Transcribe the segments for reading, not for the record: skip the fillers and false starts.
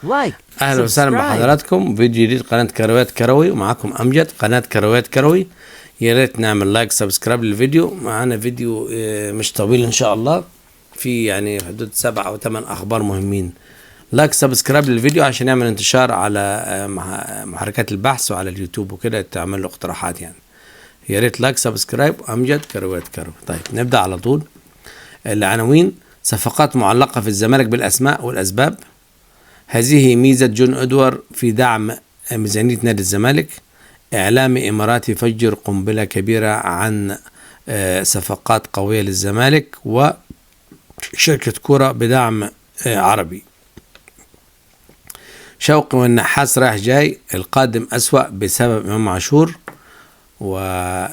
لايك، اهلا وسهلا بحضراتكم فيديو جديد قناه كروات كروي، ومعاكم امجد قناه كروات كروي. يا ريت نعمل لايك سبسكرايب للفيديو. معانا فيديو مش طويل ان شاء الله، في يعني حدود 7 أو 8 اخبار مهمين. لايك سبسكرايب للفيديو عشان يعمل انتشار على محركات البحث وعلى اليوتيوب وكده، تعمل له اقتراحات يعني. يا ريت لايك سبسكرايب. امجد كروات كروي. طيب نبدا على طول. العناوين: صفقات معلقه في الزمالك بالاسماء والاسباب. هذه ميزة جون إدوار في دعم ميزانية نادي الزمالك. إعلامي إماراتي يفجر قنبلة كبيرة عن صفقات قوية للزمالك. وشركة كرة بدعم عربي. شوقي والنحاس رايح جاي، القادم أسوأ بسبب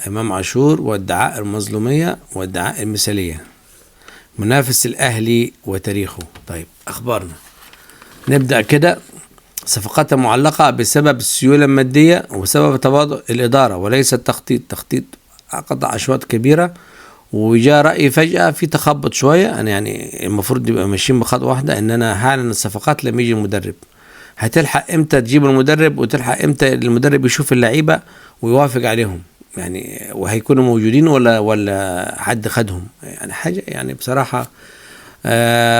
إمام عاشور وادعاء المظلومية وادعاء المثالية. منافس الأهلي وتاريخه. طيب أخبارنا نبدأ كده. صفقات معلقة بسبب السيولة المادية وبسبب تواضع الإدارة وليس التخطيط. تخطيط قطع أشواط كبيرة وجاء رأي فجأة في تخبط شوية. أنا يعني المفروض نبقى ماشيين بخطوة واحدة، إن أنا هعلن الصفقات لما يجي المدرب. هتلحق إمتى تجيب المدرب، وتلحق إمتى المدرب يشوف اللعيبة ويوافق عليهم يعني، وهيكونوا موجودين ولا حد خدهم يعني. حاجة يعني بصراحة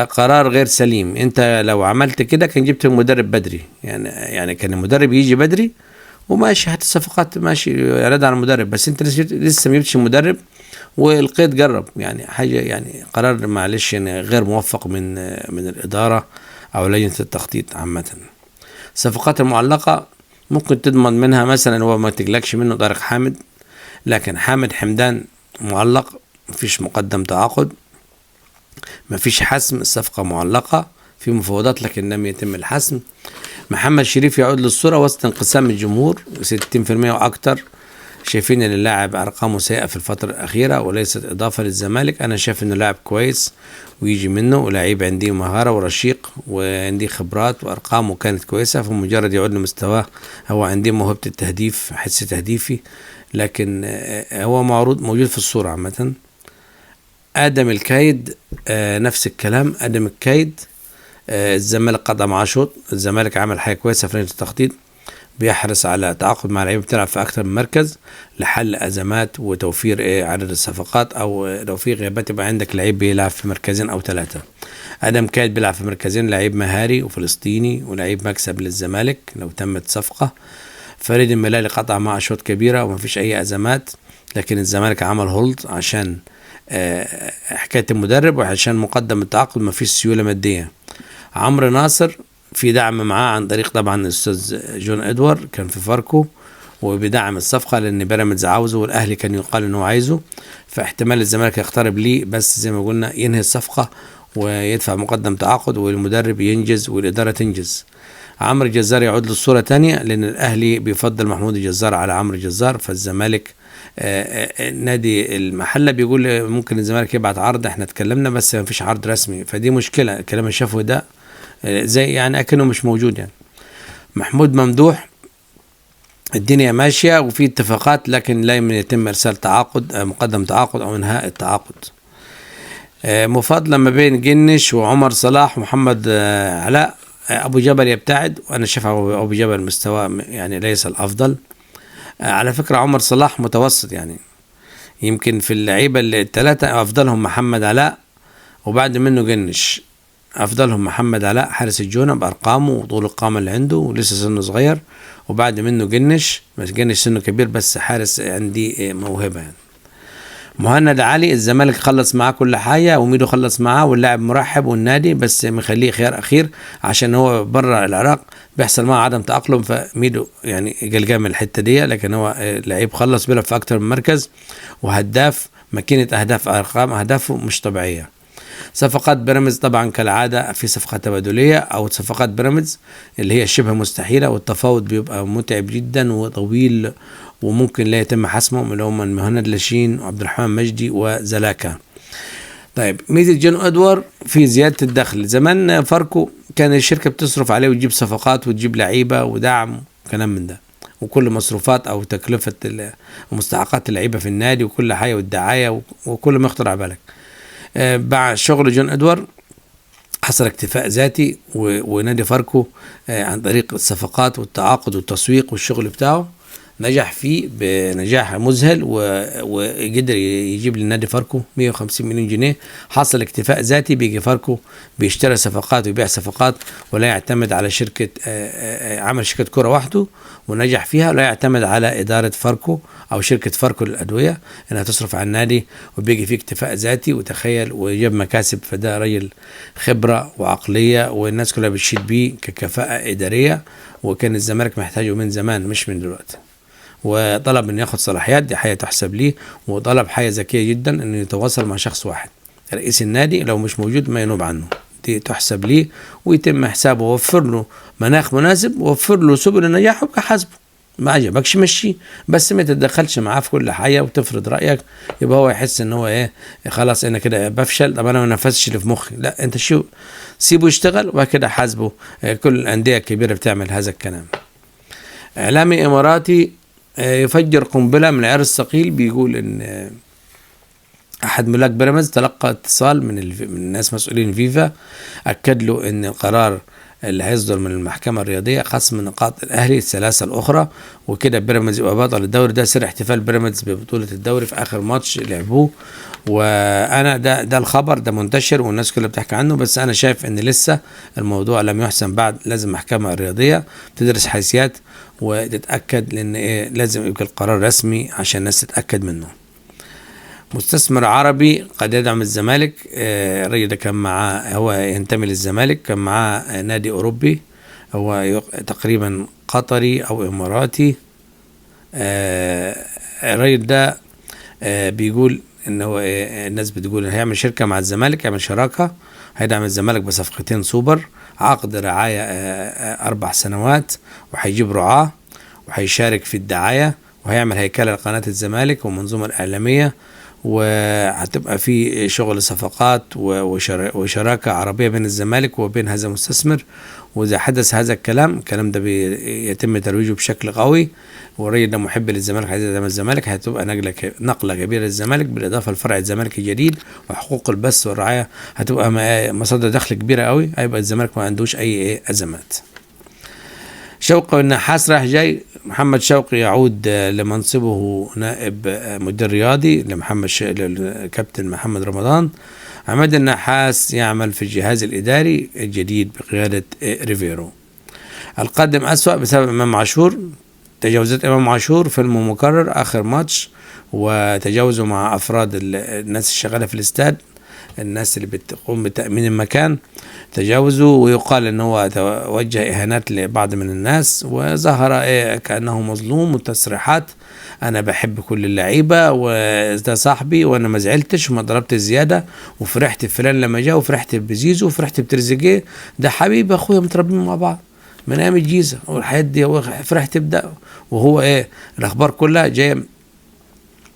قرار غير سليم. انت لو عملت كده كان جبت المدرب بدري يعني كان المدرب يجي بدري وماشي، هات الصفقات ماشي رد على المدرب، بس انت لسه ما جبتش المدرب والقيد جرب يعني. حاجه يعني قرار معلش يعني غير موفق من الاداره او لجنه التخطيط عامه. الصفقات المعلقه ممكن تضمن منها مثلا هو ما تقلقش منه طارق حامد، لكن حامد حمدان معلق، مفيش مقدم تعاقد، مفيش حسم. الصفقة معلقة في مفاوضات لكن لم يتم الحسم. محمد شريف يعود للصورة وسط انقسام الجمهور 60% وأكتر شايفين ان اللاعب ارقامه سيئة في الفترة الأخيرة وليست إضافة للزمالك. أنا شايف انه لاعب كويس ويجي منه، ولاعيب عندي مهارة ورشيق وعندي خبرات وأرقامه كانت كويسة، فمجرد يعود لمستواه. هو عندي موهبة التهديف، حس تهديفي، لكن هو موجود في الصورة عامة. آدم الكايد نفس الكلام. آدم الكايد الزمالك قضى معاه شوط. الزمالك عمل حاجة كويسة في لجنة التخطيط، بيحرص على تعاقد مع لعيبة بتلعب في أكثر من مركز لحل أزمات وتوفير عدد الصفقات، أو لو في غيابات يبقى عندك لعيب بيلعب في مركزين أو 3. آدم كايد بيلعب في مركزين، لعيب مهاري وفلسطيني ولعيب مكسب للزمالك لو تمت صفقة. فريد الملالي قطع معه شوط كبيرة ومفيش أي أزمات، لكن الزمالك عمل هولد عشان حكاية المدرب وعشان مقدم التعاقد ما فيش سيولة مادية. عمرو ناصر في دعم معاه عن طريق طبعا الأستاذ جون إدوار، كان في فاركو وبدعم الصفقة لأن بيراميدز عاوزه والأهلي كان يقال إنه عايزه، فاحتمال الزمالك يقترب ليه، بس زي ما قلنا ينهي الصفقة ويدفع مقدم تعاقد والمدرب ينجز والإدارة تنجز. عمرو جزار يعود للصورة تانية لأن الأهلي بيفضل محمود الجزار على عمرو جزار، فالزمالك نادي المحله بيقول ممكن الزمالك يبعت عرض، احنا اتكلمنا بس ما فيش عرض رسمي، فدي مشكله. الكلام الشفوي ده زي يعني اكنه مش موجود يعني. محمود ممدوح الدنيا ماشيه وفي اتفاقات لكن لا يتم ارسال تعاقد مقدم تعاقد او انهاء التعاقد. مفاضله ما بين جنش وعمر صلاح ومحمد علاء. ابو جبل يبتعد، وانا شايف ابو جبل مستواه يعني ليس الافضل. على فكرة عمر صلاح متوسط يعني، يمكن في اللعيبة الثلاثة أفضلهم محمد علاء وبعد منه جنش. أفضلهم محمد علاء حارس الجونة بأرقامه وطول القامة اللي عنده ولسه سنه صغير، وبعد منه جنش، بس جنش سنه كبير بس حارس عندي موهبة يعني. مهند علي الزمالك خلص معاه كل حاجة وميدو خلص معاه واللاعب مرحب والنادي بس مخليه خيار أخير عشان هو برا العراق بيحصل معه عدم تأقلم، فميدو يعني قلقان من الحتة دي، لكن هو لعيب خلص بيلعب في أكتر من مركز وهداف ماكينة أهداف، أرقام أهدافه مش طبيعية. صفقات بيراميدز طبعا كالعادة في صفقات تبادلية أو صفقات بيراميدز اللي هي شبه مستحيلة، والتفاوض بيبقى متعب جدا وطويل وممكن لا يتم حسمهم، اللي هم مهند لاشين وعبد الرحمن مجدي وزلاكا. طيب ميزة جون إدوار في زيادة الدخل. زمان فاركو كان الشركة بتصرف عليه وتجيب صفقات وتجيب لعيبة ودعم وكلام من ده، وكل مصروفات أو تكلفة ومستحقات اللعيبة في النادي وكل حاجة والدعاية وكل ما يخطر على بالك. بعد شغل جون إدوار حصل اكتفاء ذاتي ونادي فاركو عن طريق الصفقات والتعاقد والتسويق والشغل بتاعه نجح فيه بنجاح مذهل وقدر يجيب للنادي فاركو 150 مليون جنيه. حصل اكتفاء ذاتي، بيجي فاركو بيشتري صفقات ويبيع صفقات ولا يعتمد على شركة عمل شركة كرة وحده ونجح فيها، ولا يعتمد على إدارة فاركو أو شركة فاركو للأدوية إنها تصرف على النادي، وبيجي فيه اكتفاء ذاتي وتخيل ويجيب مكاسب. فده رجل خبرة وعقلية والناس كلها بتشيد بيه ككفاءة إدارية، وكان الزمالك محتاجه من زمان مش من دلوقتي. وطلب انه ياخد صلاحيات، دي حاجه تحسب ليه، وطلب حاجه ذكيه جدا انه يتواصل مع شخص واحد رئيس النادي، لو مش موجود ما ينوب عنه، دي تحسب ليه ويتم حسابه، ووفر له مناخ مناسب، ووفر له سبل النجاح وابقى حاسبه. ما عجبكش مشي، بس ما تتدخلش معاه في كل حاجه وتفرض رايك، يبقى هو يحس ان هو ايه خلاص انا كده بفشل، طب انا ما نفذتش اللي في مخي. لا، انت شو سيبه يشتغل وبعد كده حاسبه. كل الانديه الكبيره بتعمل هذا الكلام. اعلامي اماراتي يفجر قنبله من العيار الثقيل، بيقول ان احد ملاك بيراميدز تلقى اتصال من الناس مسؤولين فيفا، اكد له ان القرار اللي هيصدر من المحكمه الرياضيه خصم نقاط الاهلي الثلاثه الاخرى، وكده بيراميدز يبقى بطل الدوري. ده سر احتفال بيراميدز ببطوله الدوري في اخر ماتش لعبوه. وانا ده الخبر ده منتشر والناس كلها بتحكي عنه، بس انا شايف ان لسه الموضوع لم يحسم بعد. لازم المحكمه الرياضيه تدرس حيثيات وتتاكد، لان لازم يبقى القرار رسمي عشان الناس تتاكد منه. مستثمر عربي قد يدعم الزمالك، الراجل ده كان معاه، هو ينتمي للزمالك، كان معاه نادي أوروبي، هو تقريبا قطري أو إماراتي. الراجل ده بيقول إن هو الناس بتقول هيعمل شركة مع الزمالك، يعمل شراكة، هيدعم الزمالك بصفقتين سوبر، عقد رعاية 4 سنوات، وهيجيب رعاة، وهيشارك في الدعاية، وهيعمل هيكلة لقناة الزمالك ومنظومة الإعلامية، وهتبقى في شغل صفقات وشراكة عربية بين الزمالك وبين هذا المستثمر. وإذا حدث هذا الكلام ده بيتم ترويجه بشكل قوي، والراجل ده محب للزمالك، عايز يدعم الزمالك، هتبقى نقلة كبيرة للزمالك، بالإضافة لفرع الزمالك الجديد وحقوق البث والرعاية، هتبقى مصادر دخل كبيرة قوي، هيبقى الزمالك ما عندوش أي أزمات. شوقي والنحاس رايح جاي. محمد شوقي يعود لمنصبه نائب مدير رياضي للكابتن محمد رمضان. عماد النحاس يعمل في الجهاز الإداري الجديد بقيادة ريفيرو. القادم أسوأ بسبب إمام عاشور، تجاوزات إمام عاشور فيلم مكرر آخر ماتش، وتجاوزه مع أفراد الناس الشغالة في الاستاد، الناس اللي بتقوم بتأمين المكان، تجاوزوا، ويقال ان هو توجه اهانات لبعض من الناس، وظهر كأنه مظلوم، وتصريحات انا بحب كل اللعيبة وده صاحبي وانا ما زعلتش وما ضربت زيادة، وفرحت بفلان لما جاء، وفرحت بزيزو، وفرحت بتريزيجيه، ده حبيبي اخويا متربيين مع بعض من ايام الجيزة والحياة دي، فرحت بده. وهو الاخبار كلها جايه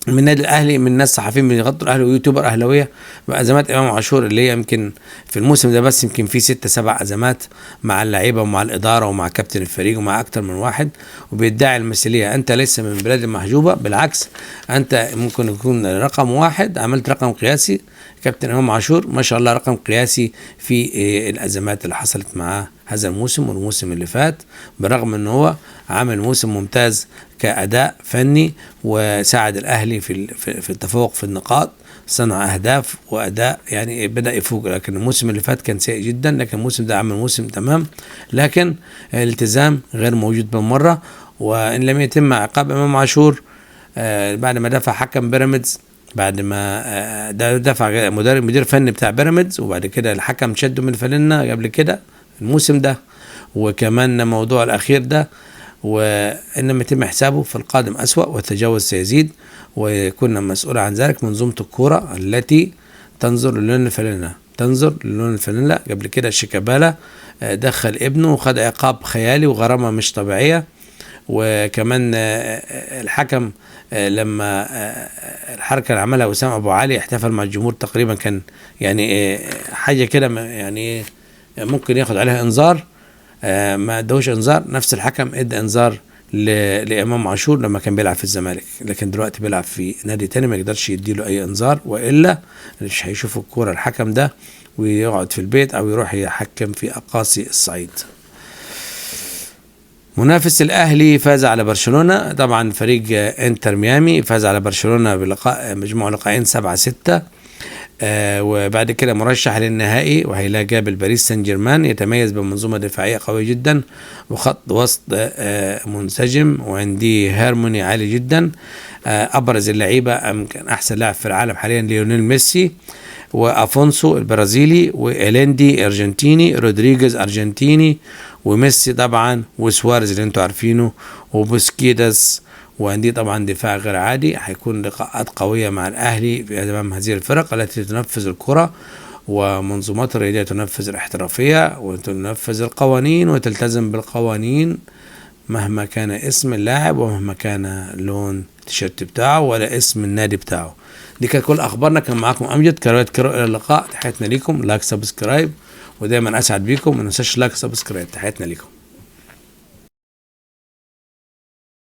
من النادي الاهلي، من ناس صحفيين بيغطوا الاهلي ويوتيوبر اهلاويه بازمات امام عاشور، اللي هي يمكن في الموسم ده بس يمكن في 6-7 ازمات مع اللعيبه ومع الاداره ومع كابتن الفريق ومع اكتر من واحد، وبيدعي المثاليه. انت لسه من بلاد المحجوبه، بالعكس انت ممكن يكون رقم 1، عملت رقم قياسي. كابتن امام عاشور ما شاء الله رقم قياسي في الازمات اللي حصلت معاه هذا الموسم والموسم اللي فات، برغم ان هو عامل موسم ممتاز كأداء فني، وساعد الأهلي في التفوق في النقاط، صنع أهداف وأداء يعني بدأ يفوق. لكن الموسم اللي فات كان سيء جدا، لكن الموسم ده عمل موسم تمام، لكن الالتزام غير موجود بالمرة. وإن لم يتم عقاب إمام عاشور بعد ما دفع حكم بيراميدز، بعد ما دفع مدير فني بتاع بيراميدز، وبعد كده الحكم شده من فلنا قبل كده الموسم ده، وكمان موضوع الأخير ده، وإنما يتم حسابه في القادم أسوأ والتجاوز سيزيد، ويكون مسؤول عن ذلك منظومة الكورة التي تنظر للون الفانيلا. قبل كده شيكابالا دخل ابنه وخد عقاب خيالي وغرامة مش طبيعية. وكمان الحكم لما الحركة اللي عملها وسام أبو علي احتفل مع الجمهور تقريبا، كان يعني حاجة كده يعني ممكن ياخد عليها انذار، ما ادوش انذار. نفس الحكم ادى انذار لامام عاشور لما كان بيلعب في الزمالك، لكن دلوقتي بيلعب في نادي تاني ما يقدرش يديله اي انذار، والا مش هيشوف الكوره الحكم ده ويقعد في البيت او يروح يحكم في اقاصي الصعيد. منافس الاهلي فاز على برشلونه، طبعا فريق انتر ميامي فاز على برشلونه بلقاء مجموع لقاءين 7-6. وبعد كده مرشح للنهائي وهيلاقي بالباريس سان جيرمان، يتميز بمنظومه دفاعيه قويه جدا وخط وسط منسجم وعندي هارموني عالي جدا. ابرز اللعيبه يمكن احسن لاعب في العالم حاليا ليونيل ميسي، وافونسو البرازيلي، واليندي ارجنتيني، رودريجيز ارجنتيني، وميسي طبعا، وسواريز اللي انتوا عارفينه، وبوسكيدس. وعندي طبعا دفاع غير عادي. هيكون لقاءات قوية مع الأهلي في أمام هذه الفرق التي تنفذ الكرة ومنظومات الرياضية تنفذ الاحترافية وتنفذ القوانين وتلتزم بالقوانين مهما كان اسم اللاعب ومهما كان لون التيشيرت بتاعه ولا اسم النادي بتاعه. دي كانت كل أخبارنا. كان معاكم أمجد كرة إلى اللقاء. تحياتنا لكم. لايك سبسكرايب، ودايما أسعد بيكم. ما ننساش لايك سبسكرايب. تحياتنا لكم.